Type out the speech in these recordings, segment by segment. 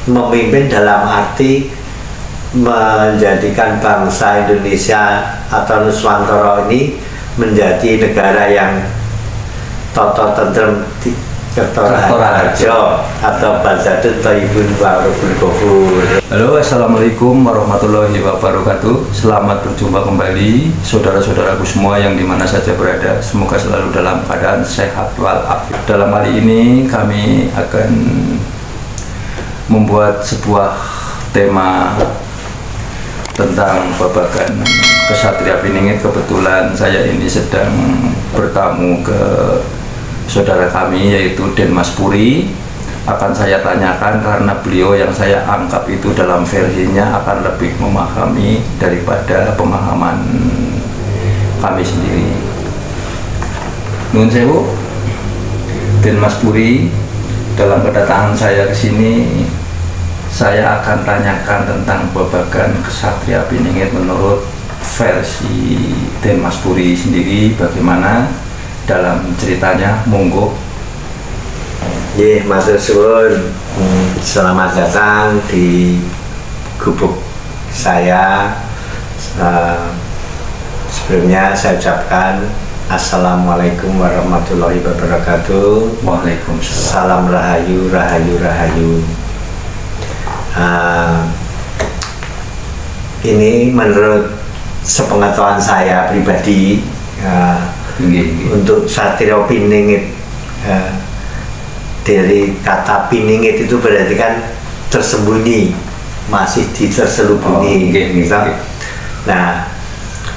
memimpin dalam arti menjadikan bangsa Indonesia atau Nuswantara ini menjadi negara yang toto tentrem tertorajo atau bazadut taibun warubul gofur. Halo, assalamualaikum warahmatullahi wabarakatuh. Selamat berjumpa kembali saudara-saudaraku semua yang dimana saja berada. Semoga selalu dalam keadaan sehat walafiat. Dalam kali ini kami akan membuat sebuah tema tentang babakan Kesatria Piningit. Kebetulan saya ini sedang bertamu ke saudara kami yaitu Den Mas Puri. Akan saya tanyakan karena beliau yang saya anggap itu dalam versinya akan lebih memahami daripada pemahaman kami sendiri. Nuhun sewu, Den Mas Puri, dalam kedatangan saya ke sini saya akan tanyakan tentang babagan Kesatria Piningit menurut versi Den Mas Puri sendiri, bagaimana dalam ceritanya. Monggo. Matur suwun. Selamat datang di gubuk saya. Sebelumnya saya ucapkan Assalamualaikum warahmatullahi wabarakatuh. Waalaikumsalam. Salam rahayu, rahayu, rahayu. Ini menurut sepengetahuan saya pribadi, untuk Satria Piningit, dari kata piningit itu berarti kan tersembunyi, masih terselubungi. Nah,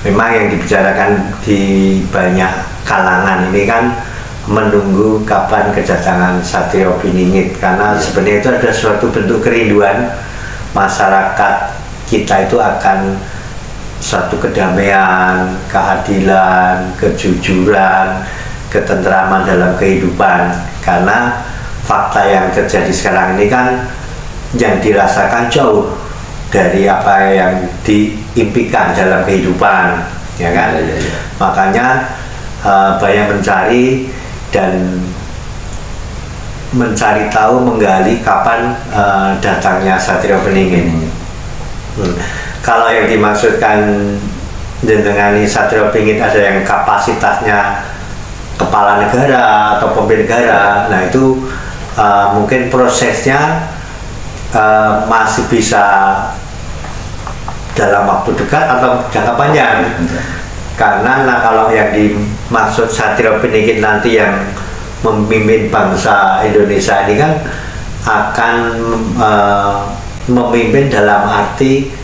memang yang dibicarakan di banyak kalangan ini kan menunggu kapan kedatangan Satria Piningit, karena sebenarnya itu ada suatu bentuk kerinduan masyarakat kita itu akan suatu kedamaian, keadilan, kejujuran, ketentraman dalam kehidupan. Karena fakta yang terjadi sekarang ini kan yang dirasakan jauh dari apa yang diimpikan dalam kehidupan, ya kan? Makanya banyak mencari dan mencari tahu, menggali kapan datangnya Satria Piningit. Kalau yang dimaksudkan dengan Satria Piningit ada yang kapasitasnya kepala negara atau pemimpin negara, nah itu mungkin prosesnya masih bisa dalam waktu dekat atau jangka panjang. Karena kalau yang dimaksud Satria Piningit nanti yang memimpin bangsa Indonesia ini kan akan memimpin dalam arti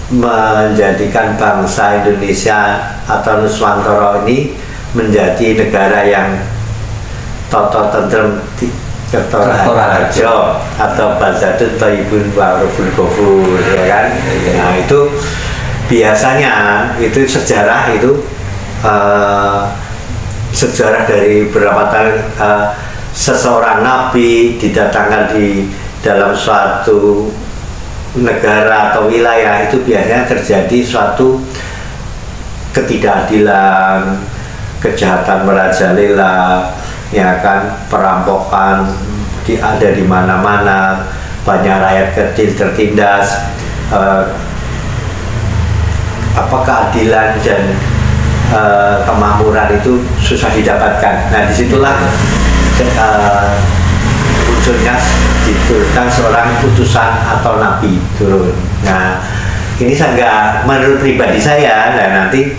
menjadikan bangsa Indonesia atau Nuswantara ini menjadi negara yang toto tentrem tertorajo atau bazadut taibun warubul gofur, ya kan? Nah, itu biasanya itu sejarah itu sejarah dari beberapa tahun, seseorang nabi didatangkan di dalam suatu negara atau wilayah, itu biasanya terjadi suatu ketidakadilan, kejahatan merajalela, ya kan, perampokan ada di mana-mana, banyak rakyat kecil tertindas, keadilan dan kemakmuran itu susah didapatkan. Nah, disitulah munculnya diturunkan seorang utusan atau nabi turun. Nah, ini sangat menurut pribadi saya, dan nanti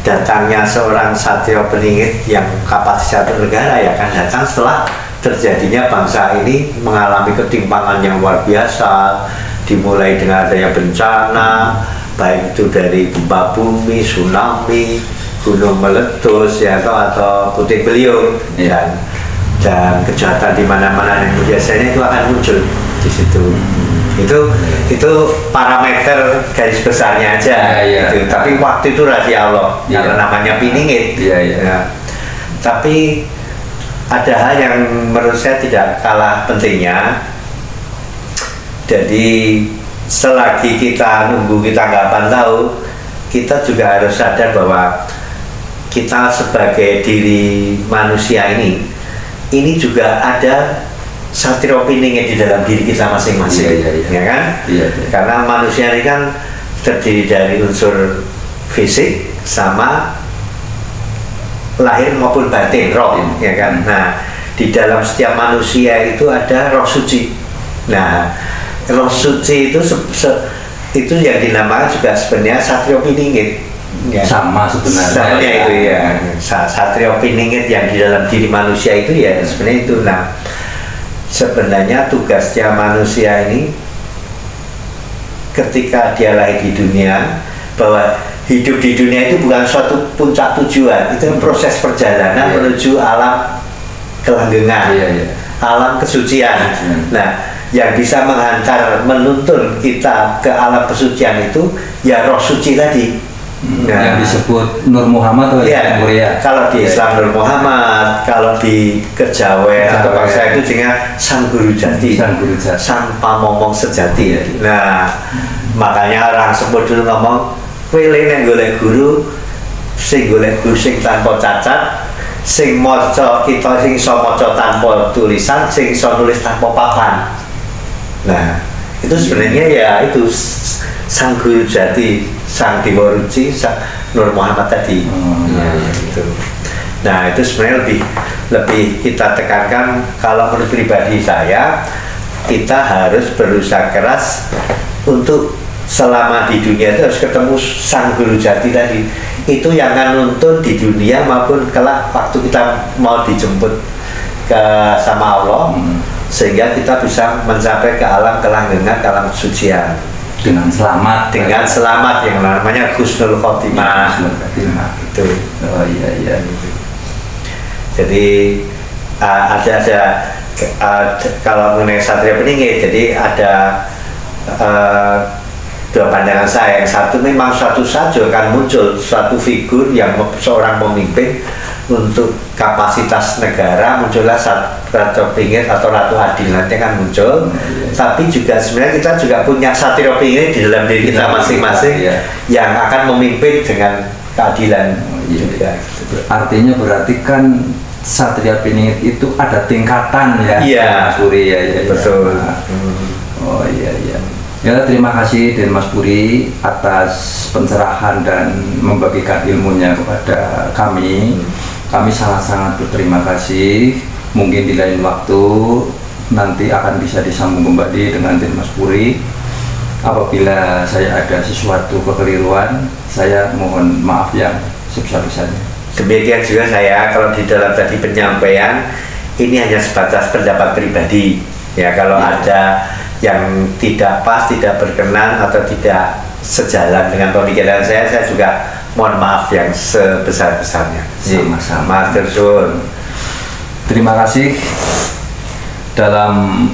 datangnya seorang Satria Piningit yang kapasitas negara ya kan datang setelah terjadinya bangsa ini mengalami ketimpangan yang luar biasa, dimulai dengan adanya bencana, baik itu dari gempa bumi, tsunami, gunung meletus, ya atau puting beliung, dan kejahatan di mana-mana yang biasanya itu akan muncul di situ. Itu parameter garis besarnya aja, gitu. Tapi waktu itu rahasia Allah, karena namanya Piningit. Tapi ada hal yang menurut saya tidak kalah pentingnya. Jadi selagi kita nunggu, kita nggak pantau, kita juga harus sadar bahwa kita sebagai diri manusia ini juga ada Satrio Piningit di dalam diri kita masing-masing, ya kan? Karena manusia ini kan terdiri dari unsur fisik sama lahir maupun batin, roh, ya kan? Nah, di dalam setiap manusia itu ada roh suci. Nah, roh suci itu yang dinamakan juga sebenarnya Satrio Piningit. Ya. Sama sebenarnya itu ya. Satrio Piningit yang di dalam diri manusia itu ya sebenarnya itu. Nah, sebenarnya tugasnya manusia ini ketika dia lahir di dunia, bahwa hidup di dunia itu bukan suatu puncak tujuan, itu proses perjalanan menuju alam kelanggengan, alam kesucian. Nah, yang bisa menghantar, menuntun kita ke alam kesucian itu ya roh suci tadi. Nah, yang disebut Nur Muhammad atau kalau di Islam Nur Muhammad, kalau di Kejawen atau bangsa itu dengan Sang Guru Jati, Sang Pamomong Sejati. Nah, makanya orang sebut dulu ngomong, pilih nek golek guru sing tanpa cacat, sing maca kita sing iso maca tanpa tulisan, sing iso nulis tanpa papan. Nah, itu sebenarnya ya itu Sang Guru Jati, Sang Dewa Ruci, Sang Nur Muhammad tadi. Itu. Nah, itu sebenarnya lebih kita tekankan. Kalau menurut pribadi saya, kita harus berusaha keras untuk selama di dunia itu harus ketemu Sang Guru Jati tadi. Itu yang akan nuntun di dunia maupun kelak waktu kita mau dijemput ke sama Allah, sehingga kita bisa mencapai ke alam kelanggengan, ke alam kesucian dengan selamat, yang namanya Husnul Khotimah. Itu. Oh iya. Jadi ada kalau mengenai Satrio Piningit, jadi ada dua pandangan saya. Yang satu, memang suatu saat akan muncul suatu figur yang seorang pemimpin untuk kapasitas negara, muncullah Satrio Piningit atau Ratu Adil nanti akan muncul. Tapi juga sebenarnya kita juga punya Satrio Piningit di dalam diri kita masing-masing yang akan memimpin dengan keadilan juga. Artinya berarti kan Satrio Piningit itu ada tingkatan ya, Mas Puri ya. Betul. Oh iya. Ya, terima kasih Den Mas Puri atas pencerahan dan membagikan ilmunya kepada kami. Kami sangat-sangat berterima kasih. Mungkin di lain waktu nanti akan bisa disambung kembali dengan Den Mas Puri. Apabila saya ada sesuatu kekeliruan, saya mohon maaf yang sebesar-besarnya. Demikian juga saya, kalau di dalam tadi penyampaian ini hanya sebatas pendapat pribadi. Ya, kalau ada yang tidak pas, tidak berkenan atau tidak sejalan dengan pemikiran saya juga mohon maaf yang sebesar-besarnya. Sama-sama. Terima kasih. Dalam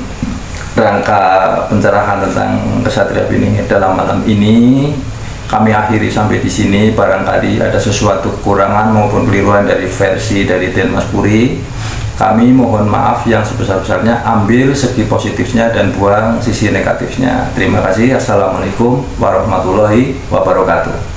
rangka pencerahan tentang Ksatria Piningit dalam malam ini, kami akhiri sampai di sini. Barangkali ada sesuatu kekurangan maupun keliruan dari versi dari Den Mas Puri, kami mohon maaf yang sebesar-besarnya. Ambil segi positifnya dan buang sisi negatifnya. Terima kasih. Assalamualaikum warahmatullahi wabarakatuh.